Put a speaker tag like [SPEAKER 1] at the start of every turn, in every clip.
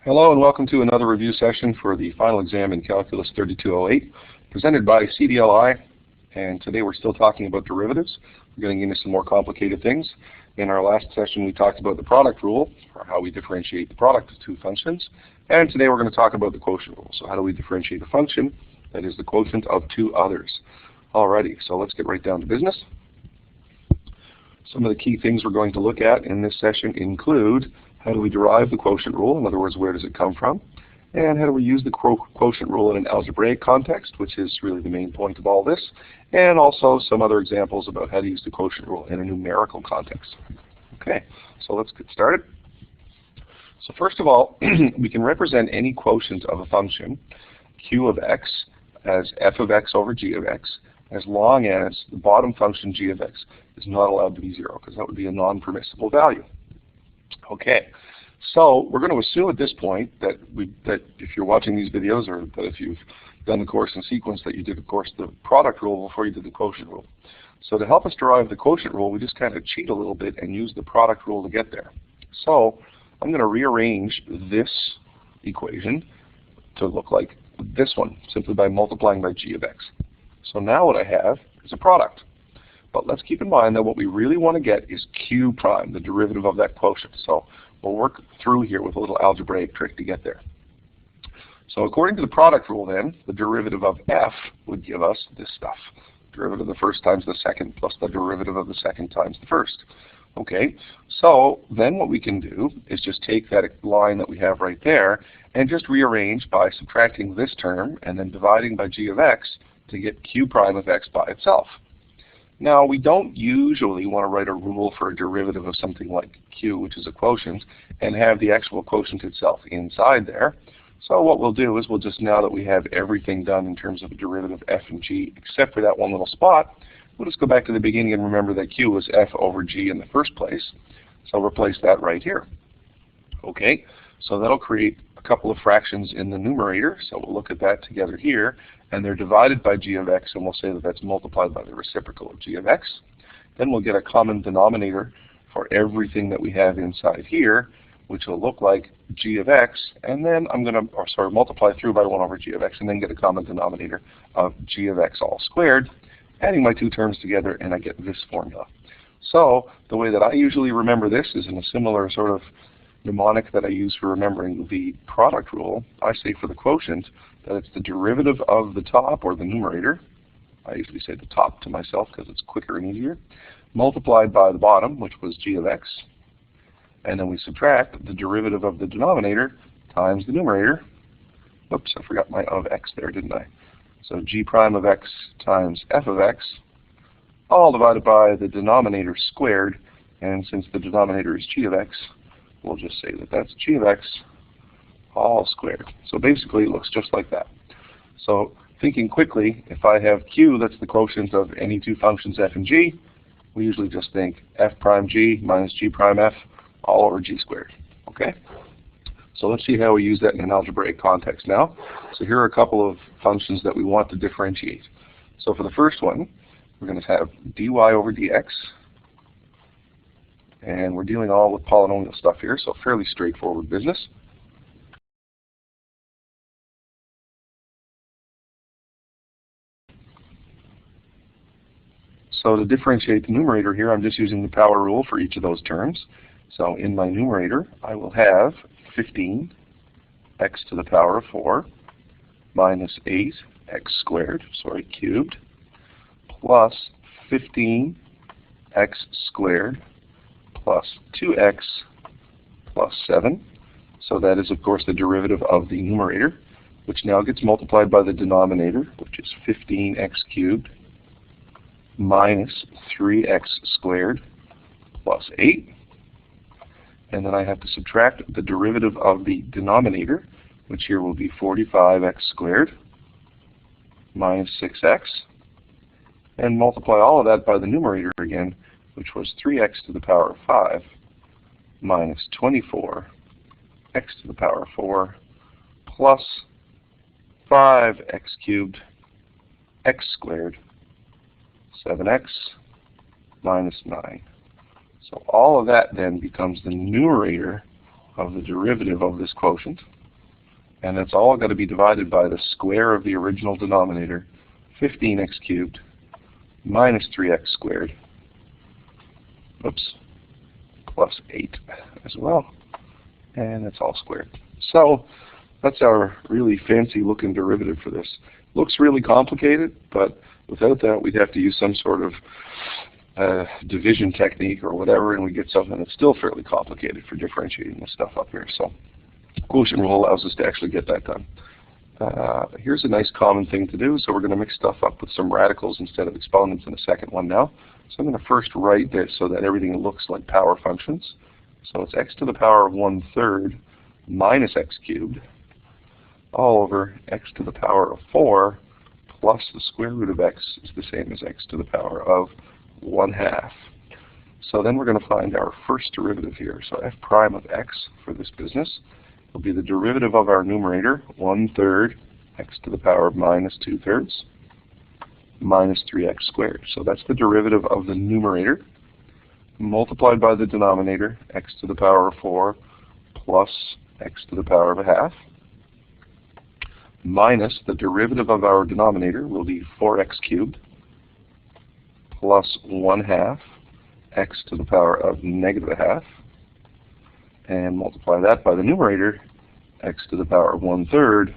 [SPEAKER 1] Hello and welcome to another review session for the final exam in Calculus 3208 presented by CDLI, and today we're still talking about derivatives. We're getting into some more complicated things. In our last session we talked about the product rule, or how we differentiate the product of two functions, and today we're going to talk about the quotient rule. So how do we differentiate a function that is the quotient of two others? Alrighty, so let's get right down to business. Some of the key things we're going to look at in this session include how do we derive the quotient rule? In other words, where does it come from? And how do we use the quotient rule in an algebraic context, which is really the main point of all this. And also some other examples about how to use the quotient rule in a numerical context. Okay, so let's get started. So first of all, we can represent any quotient of a function, q of x, as f of x over g of x, as long as the bottom function g of x is not allowed to be 0, because that would be a non-permissible value. Okay, so we're going to assume at this point that if you're watching these videos, or that if you've done the course in sequence, that you did, of course, the product rule before you did the quotient rule. So to help us derive the quotient rule, we just kind of cheat a little bit and use the product rule to get there. So I'm going to rearrange this equation to look like this one, simply by multiplying by g of x. So now what I have is a product. But let's keep in mind that what we really want to get is q prime, the derivative of that quotient. So we'll work through here with a little algebraic trick to get there. So according to the product rule then, the derivative of f would give us this stuff. Derivative of the first times the second plus the derivative of the second times the first. Okay, so then what we can do is just take that line that we have right there and just rearrange by subtracting this term and then dividing by g of x to get q prime of x by itself. Now, we don't usually want to write a rule for a derivative of something like q, which is a quotient, and have the actual quotient itself inside there. So what we'll do is we'll just, now that we have everything done in terms of a derivative of f and g, except for that one little spot, we'll just go back to the beginning and remember that q was f over g in the first place. So I'll replace that right here. Okay, so that'll create a couple of fractions in the numerator. So we'll look at that together here. And they're divided by g of x, and we'll say that that's multiplied by the reciprocal of g of x. Then we'll get a common denominator for everything that we have inside here, which will look like g of x, and then I'm going to, multiply through by 1 over g of x, and then get a common denominator of g of x all squared, adding my two terms together, and I get this formula. So the way that I usually remember this is in a similar sort of mnemonic that I use for remembering the product rule. I say for the quotient that it's the derivative of the top, or the numerator. I usually say the top to myself because it's quicker and easier, multiplied by the bottom, which was g of x. And then we subtract the derivative of the denominator times the numerator. Oops, I forgot my of x there, didn't I? So g prime of x times f of x, all divided by the denominator squared. And since the denominator is g of x, we'll just say that that's g of x all squared. So basically it looks just like that. So thinking quickly, if I have q that's the quotient of any two functions f and g, we usually just think f prime g minus g prime f all over g squared. Okay? So let's see how we use that in an algebraic context now. So here are a couple of functions that we want to differentiate. So for the first one, we're going to have dy over dx. And we're dealing all with polynomial stuff here, so fairly straightforward business. So to differentiate the numerator here, I'm just using the power rule for each of those terms. So in my numerator, I will have 15 x to the power of 4 minus 8 cubed plus 15 x squared plus 2x plus 7. So that is, of course, the derivative of the numerator, which now gets multiplied by the denominator, which is 15x cubed minus 3x squared plus 8. And then I have to subtract the derivative of the denominator, which here will be 45x squared minus 6x, and multiply all of that by the numerator again, which was 3x to the power of 5 minus 24x to the power of 4 plus 5x cubed x squared 7x minus 9. So all of that then becomes the numerator of the derivative of this quotient, and it's all going to be divided by the square of the original denominator, 15x cubed minus 3x squared, plus 8 as well, and it's all squared. So that's our really fancy looking derivative for this. Looks really complicated, but without that we'd have to use some sort of division technique or whatever, and we get something that's still fairly complicated for differentiating this stuff up here. So quotient rule allows us to actually get that done. Here's a nice common thing to do. So we're going to mix stuff up with some radicals instead of exponents in the second one now. So I'm going to first write this so that everything looks like power functions. So it's x to the power of 1/3 minus x cubed all over x to the power of 4 plus the square root of x is the same as x to the power of 1/2. So then we're going to find our first derivative here. So f prime of x for this business will be the derivative of our numerator, 1/3 x to the power of minus 2/3 minus 3x squared. So that's the derivative of the numerator multiplied by the denominator, x to the power of 4 plus x to the power of 1/2 minus the derivative of our denominator will be 4x cubed plus 1/2 x to the power of negative 1/2, and multiply that by the numerator, x to the power of 1/3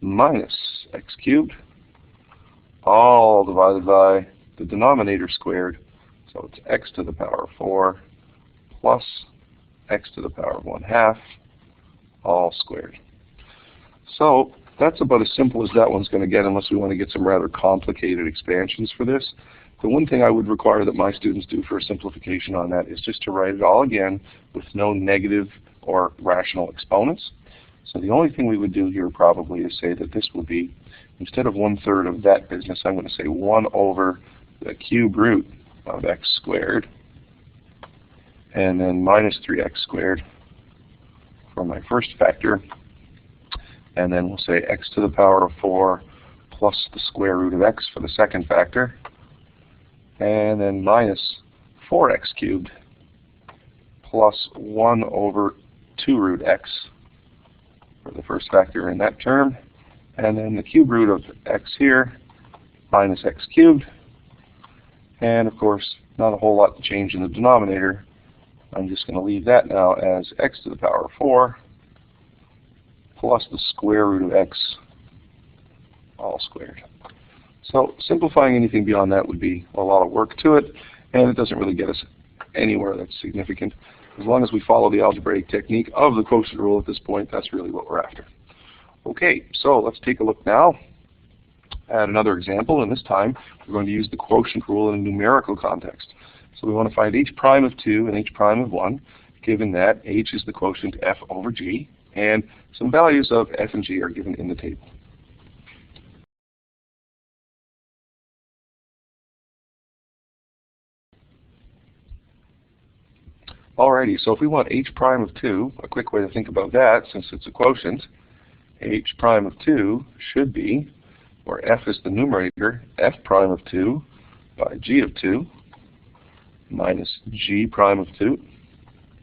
[SPEAKER 1] minus x cubed, all divided by the denominator squared. So it's x to the power of 4 plus x to the power of 1/2, all squared. So that's about as simple as that one's going to get, unless we want to get some rather complicated expansions for this. The one thing I would require that my students do for a simplification on that is just to write it all again with no negative or rational exponents. So the only thing we would do here probably is say that this would be, instead of 1/3 of that business, I'm going to say 1 over the cube root of x squared, and then minus 3x squared for my first factor, and then we'll say x to the power of 4 plus the square root of x for the second factor, and then minus 4x cubed plus 1 over 2 root x for the first factor in that term, and then the cube root of x here minus x cubed, and of course not a whole lot to change in the denominator. I'm just going to leave that now as x to the power of 4 plus the square root of x all squared. So simplifying anything beyond that would be a lot of work to it, and it doesn't really get us anywhere that's significant. As long as we follow the algebraic technique of the quotient rule at this point, that's really what we're after. Okay, so let's take a look now at another example, and this time we're going to use the quotient rule in a numerical context. So we want to find h prime of 2 and h prime of 1, given that h is the quotient f over g, and some values of f and g are given in the table. Alrighty, so if we want h prime of 2, a quick way to think about that, since it's a quotient, h prime of 2 should be, where f is the numerator, f prime of 2 by g of 2 minus g prime of 2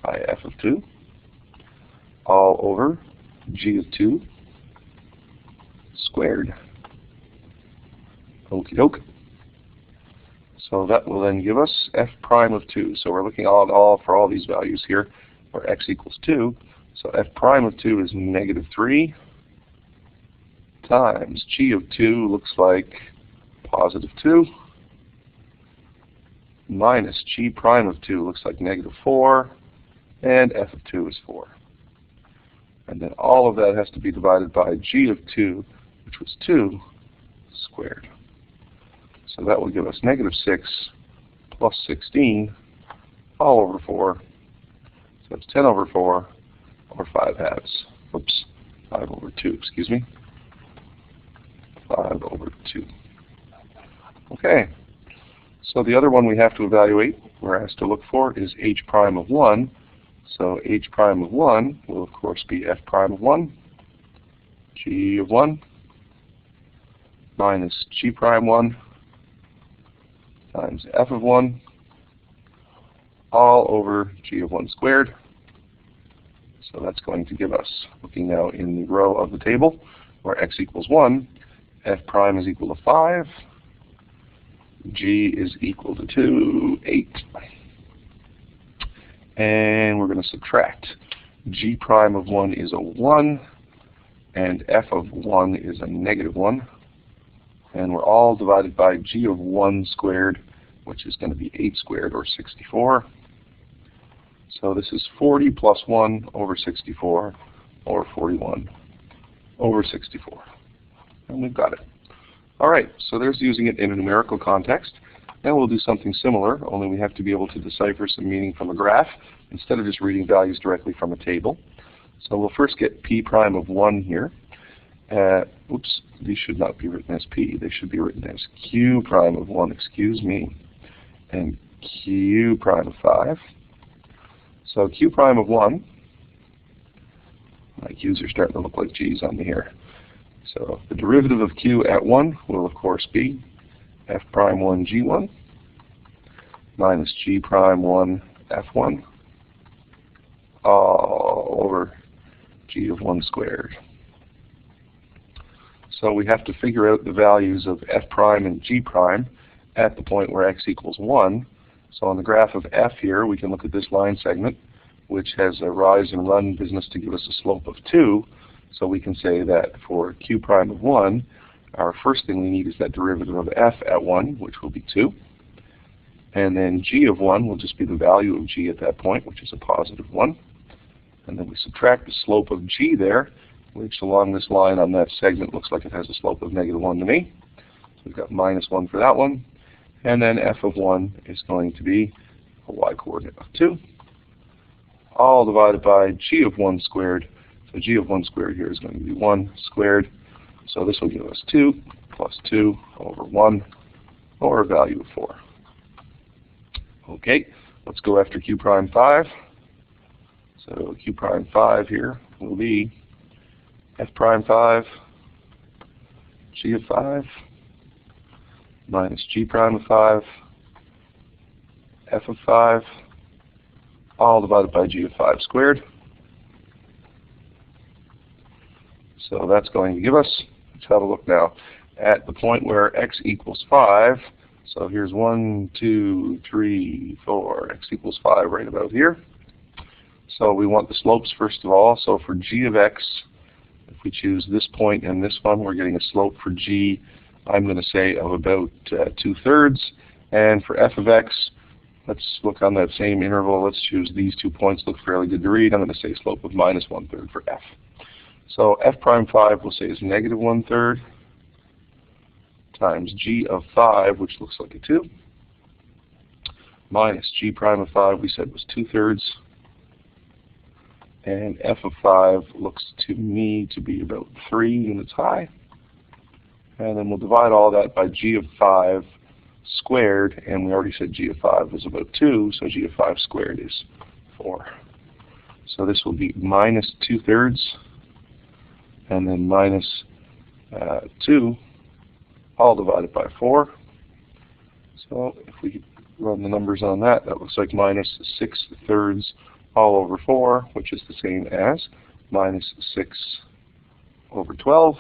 [SPEAKER 1] by f of 2 all over g of 2 squared. Okie doke. So that will then give us f prime of 2. So we're looking for all these values here where x equals 2. So f prime of 2 is negative 3 times g of 2 looks like positive 2 minus g prime of 2 looks like negative 4, and f of 2 is 4. And then all of that has to be divided by g of 2, which was 2, squared. So that will give us negative 6 plus 16 all over 4. So that's 10 over 4, or 5 halves. Whoops, 5 over 2, excuse me. 5 over 2. Okay, so the other one we have to evaluate, we're asked to look for, is h prime of 1. So h prime of 1 will of course be f prime of 1, g of 1, minus g prime 1 times f of 1, all over g of 1 squared. So that's going to give us, looking now in the row of the table, where x equals 1, f prime is equal to 5, g is equal to 8. And we're going to subtract. G prime of 1 is a 1, and f of 1 is a negative 1. And we're all divided by g of 1 squared, which is going to be 8 squared, or 64. So this is 40 plus 1 over 64, or 41 over 64. And we've got it. All right, so there's using it in a numerical context. Now we'll do something similar, only we have to be able to decipher some meaning from a graph instead of just reading values directly from a table. So we'll first get p prime of 1 here. Oops, these should not be written as p. They should be written as q prime of 1, excuse me, and q prime of 5. So q prime of 1, my q's are starting to look like g's on me here. So the derivative of q at 1 will of course be f prime 1 g1 minus g prime 1 f1 all over g of 1 squared. So we have to figure out the values of f prime and g prime at the point where x equals 1. So on the graph of f here, we can look at this line segment, which has a rise and run business to give us a slope of 2. So we can say that for q prime of 1, our first thing we need is that derivative of f at 1, which will be 2. And then g of 1 will just be the value of g at that point, which is a positive 1. And then we subtract the slope of g there, which along this line on that segment looks like it has a slope of negative 1 to me. So we've got minus 1 for that one. And then f of 1 is going to be a y-coordinate of 2, all divided by g of 1 squared. So g of 1 squared here is going to be 1 squared. So this will give us 2 plus 2 over 1, or a value of 4. Okay, let's go after q prime 5. So q prime 5 here will be f prime 5, g of 5, minus g prime of 5, f of 5, all divided by g of 5 squared. So that's going to give us, let's have a look now, at the point where x equals 5. So here's 1, 2, 3, 4, x equals 5 right about here. So we want the slopes first of all. So for g of x, if we choose this point and this one, we're getting a slope for g, I'm going to say, of about 2/3. And for f of x, let's look on that same interval. Let's choose these 2 points. Look fairly good to read. I'm going to say slope of minus 1/3 for f. So f prime 5 we'll say is negative 1/3 times g of 5, which looks like a 2, minus g prime of 5 we said was 2/3. And f of 5 looks to me to be about 3 units high. And then we'll divide all that by g of 5 squared, and we already said g of 5 was about 2, so g of 5 squared is 4. So this will be minus 2/3, and then minus 2, all divided by 4. So if we run the numbers on that, that looks like minus 6/3 all over 4, which is the same as minus 6 over 12,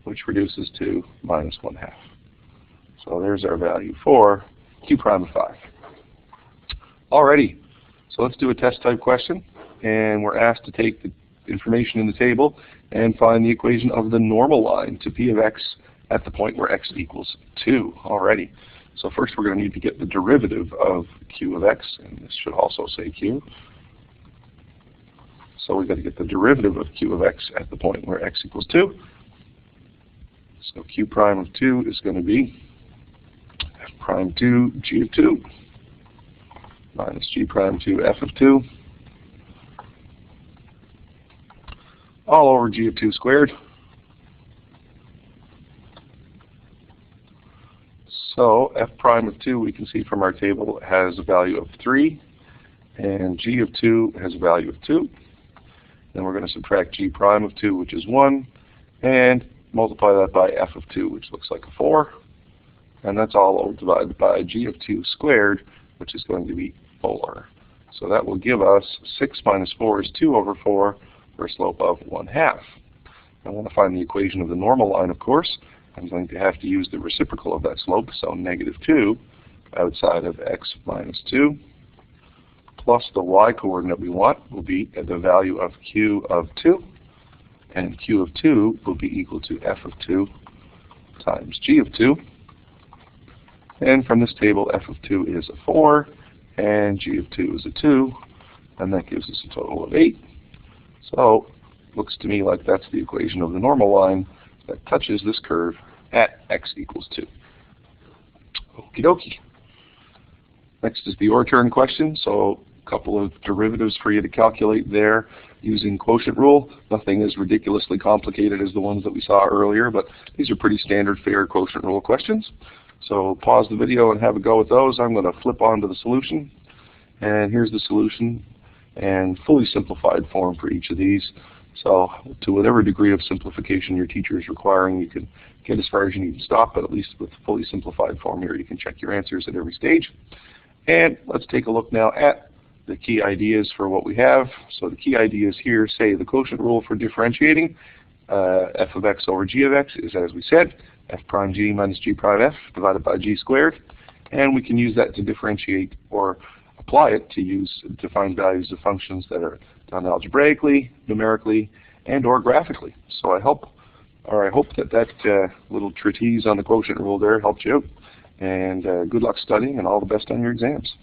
[SPEAKER 1] which reduces to minus 1/2. So there's our value for q prime of 5. Alrighty, so let's do a test type question, and we're asked to take the information in the table and find the equation of the normal line to p of x at the point where x equals 2. Alrighty, so first we're going to need to get the derivative of q of x, and this should also say q. So we've got to get the derivative of q of x at the point where x equals 2. So q prime of 2 is going to be f prime 2 g of 2 minus g prime 2 f of 2 all over g of 2 squared. So f prime of 2, we can see from our table, has a value of 3, and g of 2 has a value of 2. Then we're going to subtract g prime of 2, which is 1, and multiply that by f of 2, which looks like a 4. And that's all divided by g of 2 squared, which is going to be 4. So that will give us 6 minus 4 is 2 over 4 for a slope of 1/2. I want to find the equation of the normal line, of course. I'm going to have to use the reciprocal of that slope, so -2 outside of x minus 2 plus the y coordinate we want will be at the value of q of 2, and q of 2 will be equal to f of 2 times g of 2. And from this table, f of 2 is a 4, and g of 2 is a 2, and that gives us a total of 8. So, looks to me like that's the equation of the normal line that touches this curve at x equals 2. Okie dokie. Next is the your turn question. So, a couple of derivatives for you to calculate there using quotient rule. Nothing as ridiculously complicated as the ones that we saw earlier, but these are pretty standard fair quotient rule questions. So pause the video and have a go with those. I'm going to flip on to the solution. And here's the solution and fully simplified form for each of these. So to whatever degree of simplification your teacher is requiring, you can get as far as you need to stop, but at least with the fully simplified form here, you can check your answers at every stage. And let's take a look now at the key ideas for what we have. So the key ideas here say the quotient rule for differentiating f of x over g of x is, as we said, f prime g minus g prime f divided by g squared. And we can use that to differentiate or apply it to find values of functions that are done algebraically, numerically, and or graphically. So I hope that little treatise on the quotient rule there helped you out. And good luck studying and all the best on your exams.